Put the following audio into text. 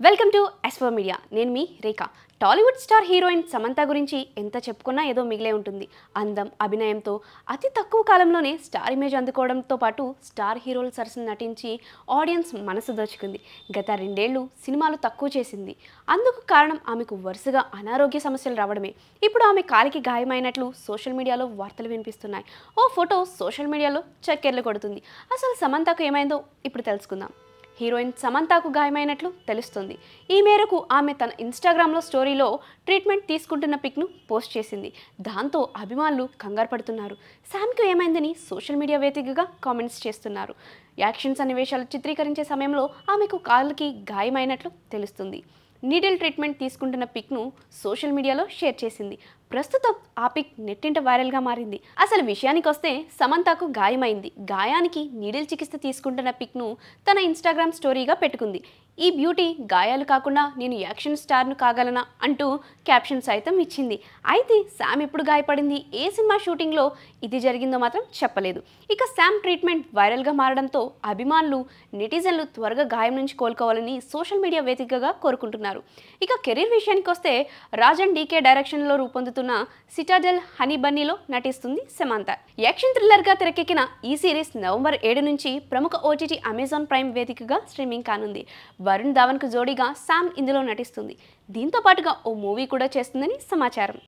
Welcome to SO media. నేను మీ Rekha. Tollywood star heroine Samantha గురించి ఎంత చెప్పుకున్నా ఏదో మిగిలే ఉంటుంది. అందం, అభినయంతో అతి తక్కువ కాలంలోనే స్టార్ ఇమేజ్ అందుకోవడంతో పాటు స్టార్ హీరోల సరసన నటించి ఆడియన్స్ మనసు దోచుకుంది. గత 2 ఏళ్లు సినిమాలు తక్కువ చేసింది. అందుకు కారణం ఆమెకు వరుసగా అనారోగ్య సమస్యలు రావడమే. ఇప్పుడు ఆమె కాలికి గాయమైనట్లు సోషల్ మీడియాలో వార్తలు వినిపిస్తున్నాయి. ఓ ఫోటో సోషల్ మీడియాలో చక్కెర్లు కొడుతుంది. అసలు సమంతకు ఏమైందో ఇప్పుడు తెలుసుకుందాం. హీరోయిన్ సమంతకు గాయమైనట్లు తెలుస్తుంది. ఈ మేరకు ఆమె తన ఇన్స్టాగ్రామ్లో స్టోరీలో ట్రీట్మెంట్ తీసుకుంటున్న పిక్ను పోస్ట్ చేసింది. దాంతో అభిమానులు కంగారు పడుతున్నారు. శామ్కు ఏమైందని సోషల్ మీడియా వేదికగా కామెంట్స్ చేస్తున్నారు. యాక్షన్ సన్నివేశాలు చిత్రీకరించే సమయంలో ఆమెకు కాళ్ళకి గాయమైనట్లు తెలుస్తుంది. నీడిల్ ట్రీట్మెంట్ తీసుకుంటున్న పిక్ను సోషల్ మీడియాలో షేర్ చేసింది. ప్రస్తుతం ఆ పిక్ నెట్టింట వైరల్గా మారింది. అసలు విషయానికి వస్తే సమంతకు గాయమైంది. గాయానికి నీడిల్ చికిత్స తీసుకుంటున్న పిక్ను తన ఇన్స్టాగ్రామ్ స్టోరీగా పెట్టుకుంది. ఈ బ్యూటీ గాయాలు కాకుండా నేను యాక్షన్ స్టార్ను కాగలనా అంటూ క్యాప్షన్ సైతం ఇచ్చింది. అయితే శామ్ ఎప్పుడు గాయపడింది, ఏ సినిమా షూటింగ్లో ఇది జరిగిందో మాత్రం చెప్పలేదు. ఇక శామ్ ట్రీట్మెంట్ వైరల్గా మారడంతో అభిమానులు, నెటిజన్లు త్వరగా గాయం నుంచి కోలుకోవాలని సోషల్ మీడియా వేదికగా కోరుకుంటున్నారు. ఇక కెరీర్ విషయానికి వస్తే రాజన్ డీకే డైరెక్షన్లో రూపొందుతున్న సిటాడెల్ హనీ బన్నీలో నటిస్తుంది సమంత. యాక్షన్ థ్రిల్లర్గా తెరకెక్కిన ఈ సిరీస్ నవంబర్ 7 నుంచి ప్రముఖ ఓటీటీ అమెజాన్ ప్రైమ్ వేదికగా స్ట్రీమింగ్ కానుంది. వరుణ్ ధావన్కు జోడీగా శామ్ ఇందులో నటిస్తుంది. దీంతో పాటుగా ఓ మూవీ కూడా చేస్తుందని సమాచారం.